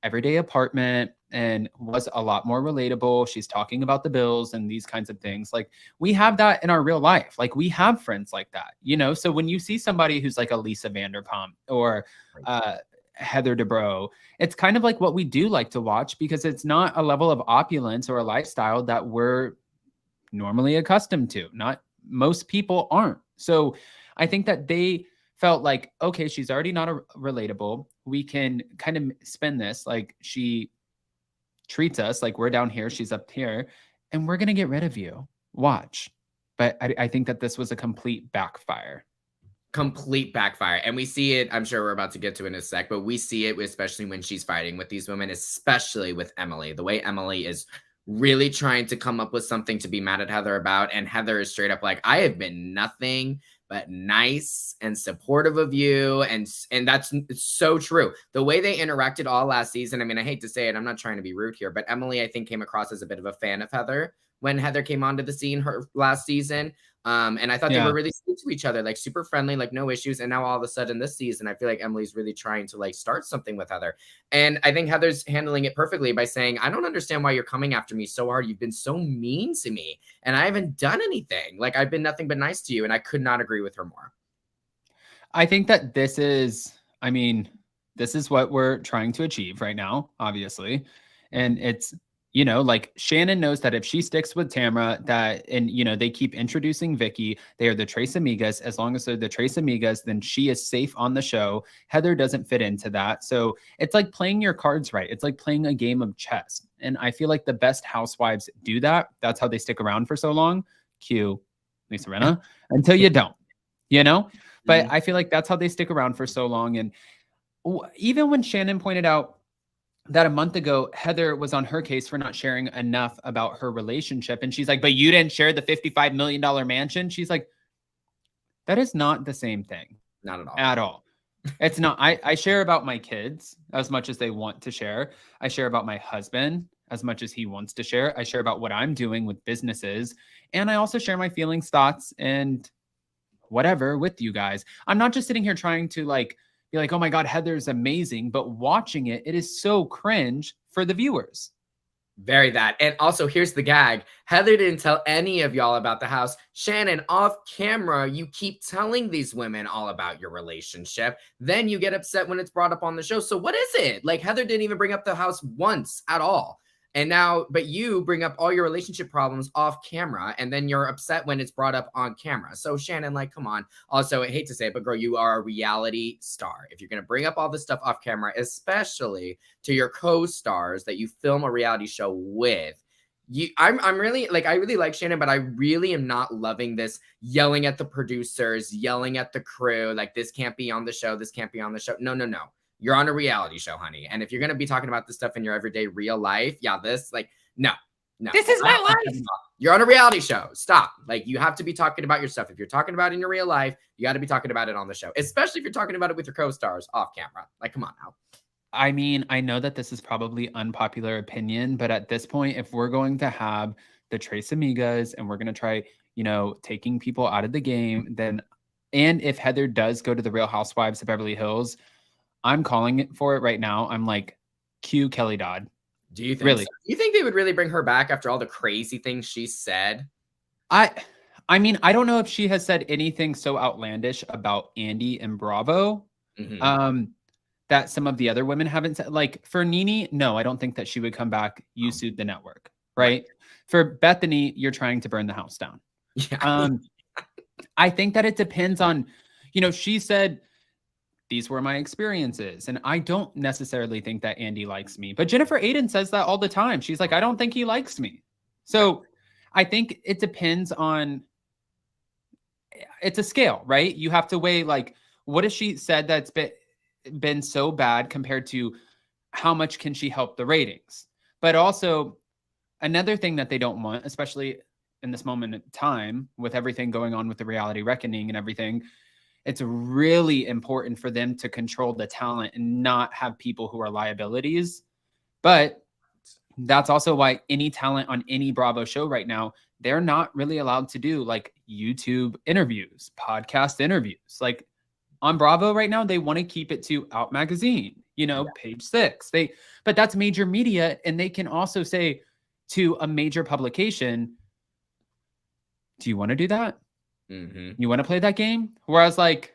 everyday apartment and was a lot more relatable. She's talking about the bills and these kinds of things. Like we have that in our real life. Like we have friends like that, So when you see somebody who's like a Lisa Vanderpump or Heather Dubrow, it's kind of like what we do like to watch because it's not a level of opulence or a lifestyle that we're normally accustomed to. Not most people aren't. So I think that they felt like, okay, she's already not relatable. We can kind of spin this like she treats us like we're down here, she's up here, and we're going to get rid of you. Watch. But I think that this was a complete backfire. Complete backfire. And we see it, I'm sure we're about to get to in a sec, but we see it especially when she's fighting with these women, especially with Emily. The way Emily is really trying to come up with something to be mad at Heather about. And Heather is straight up like, I have been nothing but nice and supportive of you. And that's so true. The way they interacted all last season, I mean, I hate to say it, I'm not trying to be rude here, but Emily, I think, came across as a bit of a fan of Heather when Heather came onto the scene her last season. And I thought they were really sweet to each other, like super friendly, like no issues. And now all of a sudden this season, I feel like Emily's really trying to like start something with Heather. And I think Heather's handling it perfectly by saying, I don't understand why you're coming after me so hard. You've been so mean to me and I haven't done anything. Like I've been nothing but nice to you. And I could not agree with her more. I think that this is what we're trying to achieve right now, obviously. And it's, like Shannon knows that if she sticks with Tamra, they keep introducing Vicky, they are the Tres Amigas. As long as they're the Tres Amigas, then she is safe on the show. Heather doesn't fit into that. So it's like playing your cards right. It's like playing a game of chess. And I feel like the best housewives do that. That's how they stick around for so long. Cue Lisa Rinna, until you don't, But I feel like that's how they stick around for so long. And even when Shannon pointed out that a month ago, Heather was on her case for not sharing enough about her relationship. And she's like, but you didn't share the $55 million mansion. She's like, that is not the same thing. Not at all. At all. It's not. I share about my kids as much as they want to share. I share about my husband as much as he wants to share. I share about what I'm doing with businesses. And I also share my feelings, thoughts, and whatever with you guys. I'm not just sitting here trying to be like, oh my God, Heather's amazing. But watching it is so cringe for the viewers. Very that. And also, here's the gag. Heather didn't tell any of y'all about the house. Shannon, off camera, you keep telling these women all about your relationship. Then you get upset when it's brought up on the show. So what is it? Like, Heather didn't even bring up the house once at all. And now, but you bring up all your relationship problems off camera, and then you're upset when it's brought up on camera. So Shannon, like, come on. Also, I hate to say it, but girl, you are a reality star. If you're going to bring up all this stuff off camera, especially to your co-stars that you film a reality show with, I'm really like, I really like Shannon, but I really am not loving this yelling at the producers, yelling at the crew. Like, this can't be on the show. This can't be on the show. No. You're on a reality show, honey. And if you're going to be talking about this stuff in your everyday real life, no. This is my life. You're on a reality show. Stop. Like, you have to be talking about your stuff. If you're talking about it in your real life, you got to be talking about it on the show, especially if you're talking about it with your co-stars off camera. Like, come on now. I mean, I know that this is probably unpopular opinion, but at this point, if we're going to have the Tres Amigas and we're going to try, taking people out of the game, then, and if Heather does go to the Real Housewives of Beverly Hills, I'm calling it for it right now. I'm like, cue Kelly Dodd. Do you think really? So? Do you think they would really bring her back after all the crazy things she said? I mean, I don't know if she has said anything so outlandish about Andy and Bravo. Mm-hmm. that some of the other women haven't said. Like for Nene, no, I don't think that she would come back. You sued the network, right? For Bethany, you're trying to burn the house down. Yeah. I think that it depends on, she said, these were my experiences. And I don't necessarily think that Andy likes me. But Jennifer Aiden says that all the time. She's like, I don't think he likes me. So I think it depends on, it's a scale, right? You have to weigh, like, what has she said that's been so bad compared to how much can she help the ratings? But also another thing that they don't want, especially in this moment in time with everything going on with the reality reckoning and everything, it's really important for them to control the talent and not have people who are liabilities. But that's also why any talent on any Bravo show right now, they're not really allowed to do like YouTube interviews, podcast interviews. Like on Bravo right now, they want to keep it to Out Magazine, Page 6. But that's major media. And they can also say to a major publication, do you want to do that? You want to play that game? Whereas like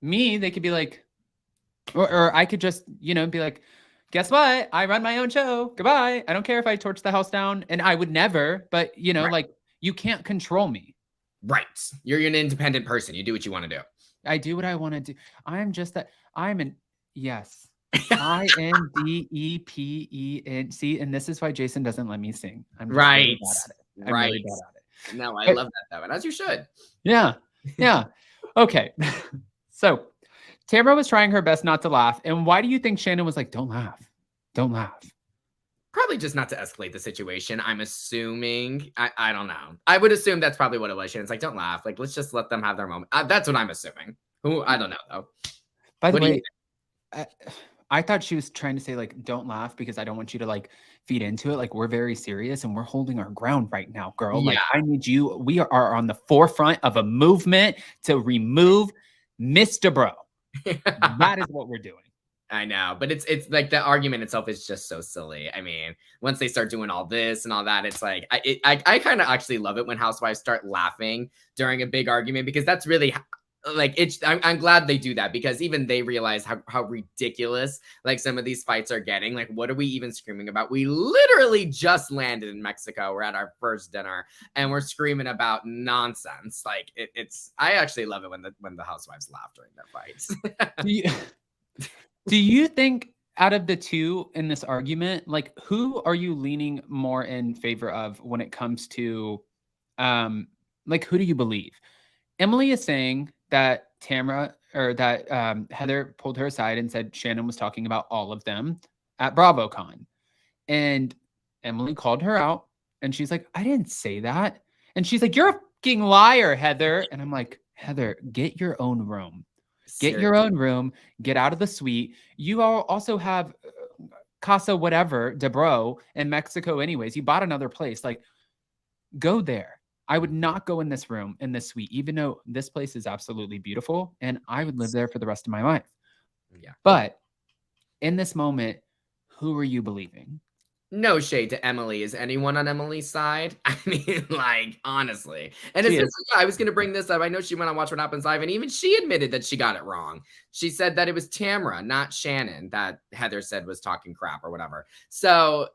me, they could be like, or I could just, be like, guess what? I run my own show. Goodbye. I don't care if I torch the house down, and I would never, but like you can't control me. Right. You're an independent person. You do what you want to do. I do what I want to do. Yes. INDEPENC. And this is why Jason doesn't let me sing. I'm just really bad at it. I'm really bad at it. No, I love that though, and as you should. Yeah. Okay. So Tamara was trying her best not to laugh. And why do you think Shannon was like, don't laugh? Don't laugh. Probably just not to escalate the situation. I'm assuming. I don't know. I would assume that's probably what it was. Shannon's like, don't laugh. Like, let's just let them have their moment. That's what I'm assuming. I don't know though. By the way, I thought she was trying to say like, don't laugh because I don't want you to like feed into it. Like we're very serious and we're holding our ground right now, girl. Yeah. Like I need you. We are on the forefront of a movement to remove Miss Dubrow. That is what we're doing. I know, but it's like the argument itself is just so silly. I mean, once they start doing all this and all that, it's like I kind of actually love it when housewives start laughing during a big argument, because that's really like I'm glad they do that, because even they realize how ridiculous like some of these fights are getting. Like, what are we even screaming about? We literally just landed in Mexico. We're at our first dinner and we're screaming about nonsense. Like I actually love it when the housewives laugh during their fights. Do you think out of the two in this argument, like who are you leaning more in favor of when it comes to like who do you believe? Emily is saying that Tamara or that Heather pulled her aside and said Shannon was talking about all of them at BravoCon. And Emily called her out and she's like, I didn't say that. And she's like, you're a fucking liar, Heather. And I'm like, Heather, get your own room. Get your own room. Get out of the suite. You all also have Casa whatever, Dubrow in Mexico anyways. You bought another place. Like, go there. I would not go in this room, in this suite, even though this place is absolutely beautiful and I would live there for the rest of my life. Yeah. But in this moment, who are you believing? No shade to Emily. Is anyone on Emily's side? I mean, like, honestly. And I was going to bring this up. I know she went on Watch What Happens Live, and even she admitted that she got it wrong. She said that it was Tamara, not Shannon, that Heather said was talking crap or whatever. So,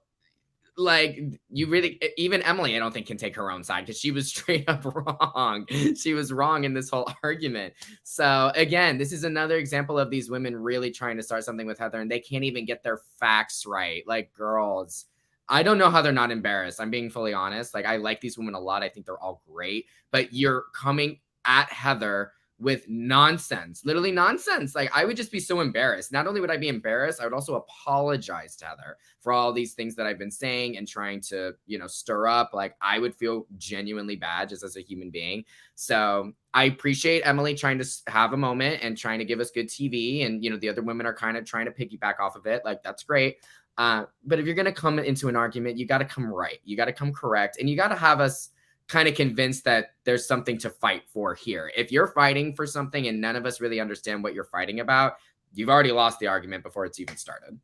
like, you really, even Emily, I don't think can take her own side, because she was straight up wrong. She was wrong in this whole argument. So again, this is another example of these women really trying to start something with Heather, and they can't even get their facts right. Like, girls, I don't know how they're not embarrassed. I'm being fully honest. Like, I like these women a lot. I think they're all great, but you're coming at Heather with nonsense, literally nonsense. Like, I would just be so embarrassed. Not only would I be embarrassed, I would also apologize to Heather for all these things that I've been saying and trying to, stir up. Like, I would feel genuinely bad just as a human being. So I appreciate Emily trying to have a moment and trying to give us good TV. And, the other women are kind of trying to piggyback off of it. Like, that's great. But if you're going to come into an argument, you got to come right. You got to come correct. And you got to have us kind of convinced that there's something to fight for here. If you're fighting for something and none of us really understand what you're fighting about, you've already lost the argument before it's even started.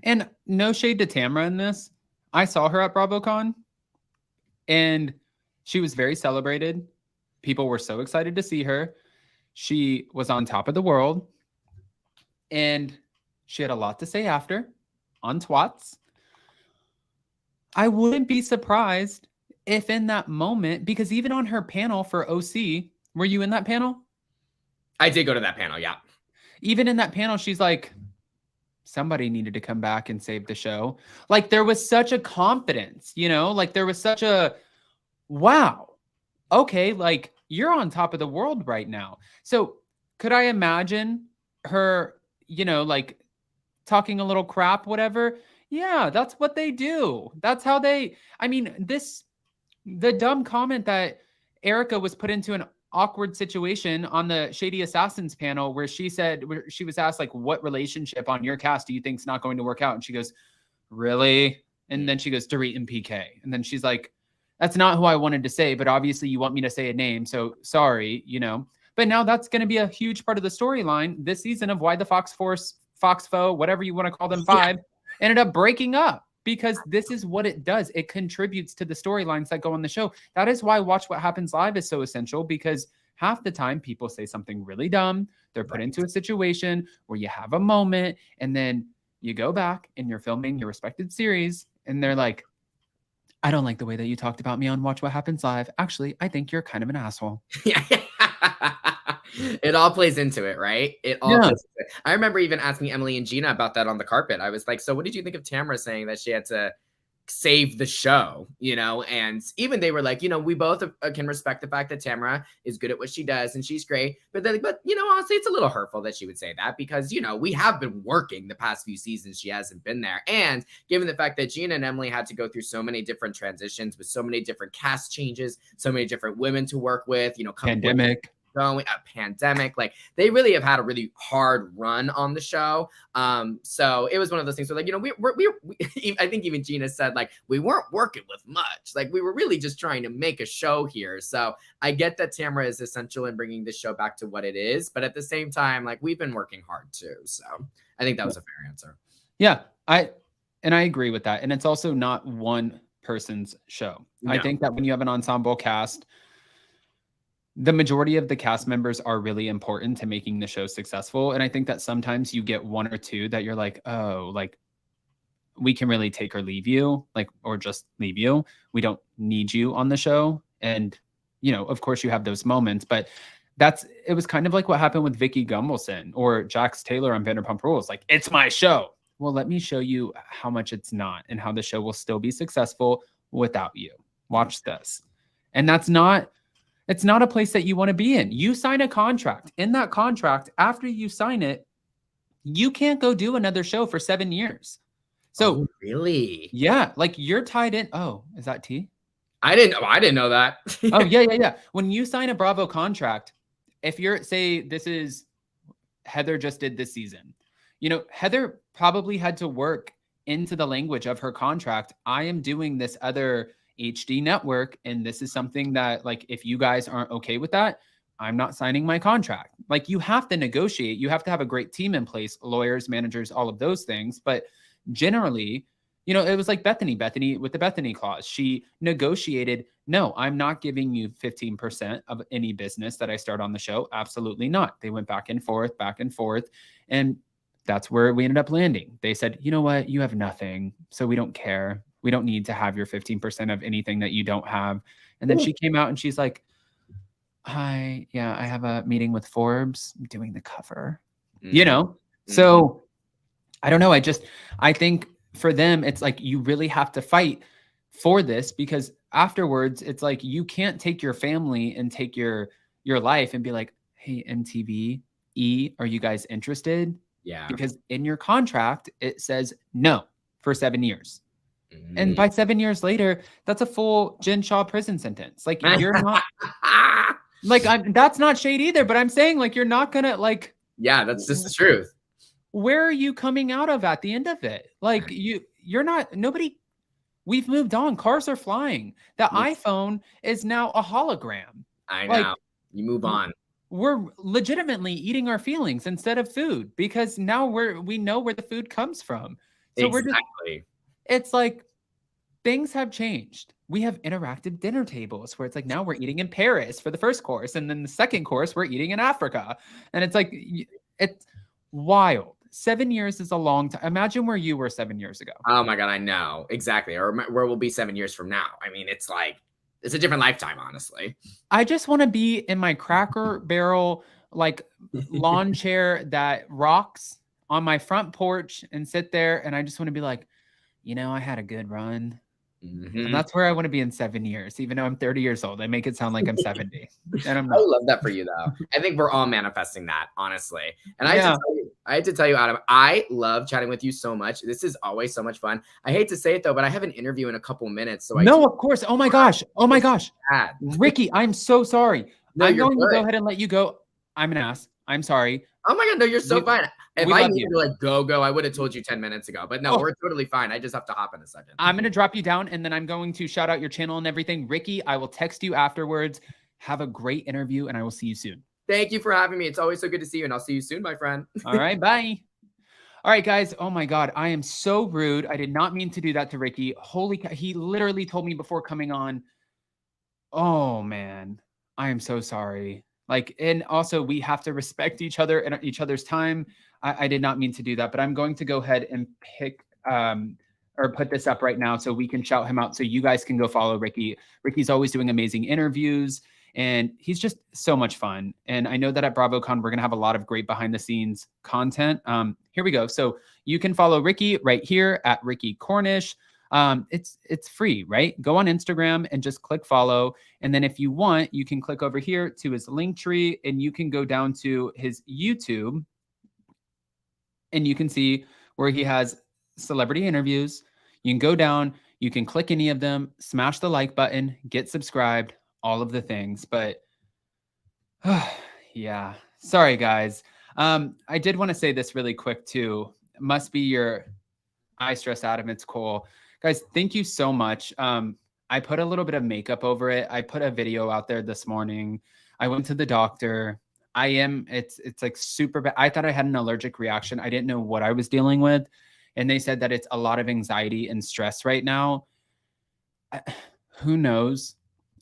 And no shade to Tamara in this. I saw her at BravoCon and she was very celebrated. People were so excited to see her. She was on top of the world. And she had a lot to say after on twats. I wouldn't be surprised if in that moment, because even on her panel for OC, were you in that panel? I did go to that panel, yeah. Even in that panel, she's like, somebody needed to come back and save the show. Like, there was such a confidence, you know, like there was such a, wow, okay, like you're on top of the world right now. So could I imagine her, you know, like talking a little crap, whatever? Yeah, that's what they do. That's how they, I mean, the dumb comment that Erica was put into an awkward situation on the Shady Assassins panel where she said, where she was asked like, what relationship on your cast do you think is not going to work out? And she goes, really? And then she goes, Dorit and PK. And then she's like, that's not who I wanted to say, but obviously you want me to say a name. So sorry, you know, but now that's going to be a huge part of the storyline this season of why the Fox Foe, whatever you want to call them, five, ended up breaking up. Because this is what it does. It contributes to the storylines that go on the show. That is why Watch What Happens Live is so essential, because half the time people say something really dumb. They're put into a situation where you have a moment and then you go back and you're filming your respected series and they're like, I don't like the way that you talked about me on Watch What Happens Live. Actually, I think you're kind of an asshole. It all plays into it, right? It all plays into it. I remember even asking Emily and Gina about that on the carpet. I was like, so what did you think of Tamara saying that she had to save the show, you know? And even they were like, you know, we both can respect the fact that Tamara is good at what she does and she's great. But then, you know, honestly, it's a little hurtful that she would say that because, you know, we have been working the past few seasons. She hasn't been there. And given the fact that Gina and Emily had to go through so many different transitions with so many different cast changes, so many different women to work with, you know, pandemic. Going a pandemic, like they really have had a really hard run on the show. So it was one of those things where, like, you know, we I think even Gina said like we weren't working with much, like we were really just trying to make a show here. So I get that Tamara is essential in bringing the show back to what it is, but at the same time, like we've been working hard too. So I think that was a fair answer. Yeah, I agree with that, and it's also not one person's show. No. I think that when you have an ensemble cast, the majority of the cast members are really important to making the show successful. And I think that sometimes you get one or two that you're like, oh, like we can really take or leave you, like, or just leave you. We don't need you on the show. And, you know, of course you have those moments, but it was kind of like what happened with Vicky Gumbelson or Jax Taylor on Vanderpump Rules. Like, it's my show. Well, let me show you how much it's not and how the show will still be successful without you. Watch this. And it's not a place that you want to be in. You sign a contract. In that contract, after you sign it, you can't go do another show for 7 years. So really? Yeah, like you're tied in. Oh, is that tea? I didn't know that. Oh, yeah. When you sign a Bravo contract, if you're, say this is Heather just did this season, you know, Heather probably had to work into the language of her contract. I am doing this other HD network, and this is something that, like, if you guys aren't okay with that, I'm not signing my contract. Like, you have to negotiate. You have to have a great team in place, lawyers, managers, all of those things. But generally, you know, it was like Bethany with the Bethany clause. She negotiated, no, I'm not giving you 15% of any business that I start on the show. Absolutely not. They went back and forth. And that's where we ended up landing. They said, you know what? You have nothing, so we don't care. We don't need to have your 15% of anything that you don't have. And then she came out and she's like, hi, yeah, I have a meeting with Forbes. I'm doing the cover, you know? So I don't know. I think for them, it's like, you really have to fight for this, because afterwards it's like, you can't take your family and take your life and be like, hey, MTV, are you guys interested? Yeah. Because in your contract, it says no for 7 years. And by 7 years later, that's a full Jen Shaw prison sentence. Like, you're not like, that's not shade either, but I'm saying, like, you're not gonna, like, yeah, that's just the truth. Where are you coming out of at the end of it? Like, you're not, nobody, we've moved on. Cars are flying. The iPhone is now a hologram. I know. Like, you move on. We're legitimately eating our feelings instead of food, because now we know where the food comes from. So exactly. It's like, things have changed. We have interactive dinner tables where it's like, now we're eating in Paris for the first course, and then the second course we're eating in Africa. And it's like, it's wild. 7 years is a long time. Imagine where you were 7 years ago. Oh my God, I know. Exactly. Or where we'll be 7 years from now. I mean, it's like, it's a different lifetime, honestly. I just want to be in my Cracker Barrel, like lawn chair that rocks on my front porch and sit there. And I just want to be like, I had a good run. And that's where I want to be in 7 years, even though I'm 30 years old. I make it sound like I'm 70. And I'm not. I love that for you, though. I think we're all manifesting that, honestly. And I have to tell you, Adam, I love chatting with you so much. This is always so much fun. I hate to say it, though, but I have an interview in a couple minutes. So No, of course. Oh, my gosh. Oh, my gosh. Sad. Ricky, I'm so sorry. No, I'm you're going to good. go ahead and let you go. I'm an ass. I'm sorry. Oh my God, no, you're so fine. If I love needed you. to like go, I would have told you 10 minutes ago. But no, we're totally fine. I just have to hop in a second. I'm going to drop you down and then I'm going to shout out your channel and everything. Ricky, I will text you afterwards. Have a great interview and I will see you soon. Thank you for having me. It's always so good to see you, and I'll see you soon, my friend. All right, bye. All right, guys. Oh my God, I am so rude. I did not mean to do that to Ricky. Holy cow. He literally told me before coming on. Oh man, I am so sorry. Like, and also we have to respect each other and each other's time. I did not mean to do that, but I'm going to go ahead and pick or put this up right now so we can shout him out so you guys can go follow Ricky. Ricky's always doing amazing interviews and he's just so much fun. And I know that at BravoCon, we're going to have a lot of great behind the scenes content. Here we go. So you can follow Ricky right here at Ricky Cornish. It's free, right? Go on Instagram and just click follow. And then if you want, you can click over here to his link tree and you can go down to his YouTube and you can see where he has celebrity interviews. You can go down, you can click any of them, smash the like button, get subscribed, all of the things. But yeah, sorry guys. I did want to say this really quick too. Must be your eye stress, Adam. It's cool. Guys, thank you so much. I put a little bit of makeup over it. I put a video out there this morning. I went to the doctor. It's like super bad. I thought I had an allergic reaction. I didn't know what I was dealing with. And they said that it's a lot of anxiety and stress right now. Who knows?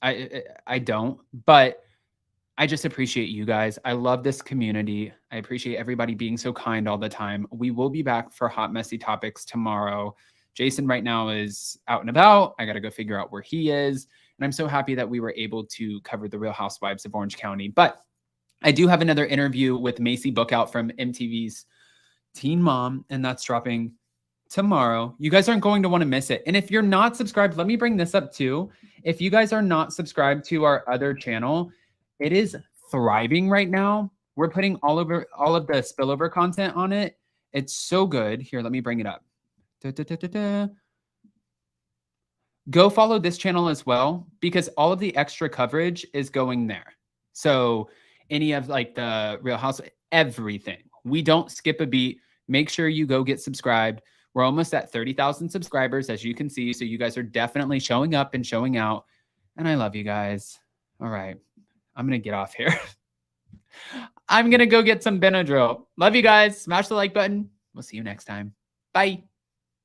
I don't, but I just appreciate you guys. I love this community. I appreciate everybody being so kind all the time. We will be back for Hot Messy Topics tomorrow. Jason right now is out and about. I got to go figure out where he is. And I'm so happy that we were able to cover the Real Housewives of Orange County. But I do have another interview with Macy Bookout from MTV's Teen Mom, and that's dropping tomorrow. You guys aren't going to want to miss it. And if you're not subscribed, let me bring this up too. If you guys are not subscribed to our other channel, it is thriving right now. We're putting all of the spillover content on it. It's so good. Here, let me bring it up. Go follow this channel as well because all of the extra coverage is going there. So any of like the Real House, everything. We don't skip a beat. Make sure you go get subscribed. We're almost at 30,000 subscribers, as you can see. So you guys are definitely showing up and showing out. And I love you guys. All right. I'm going to get off here. I'm going to go get some Benadryl. Love you guys. Smash the like button. We'll see you next time. Bye.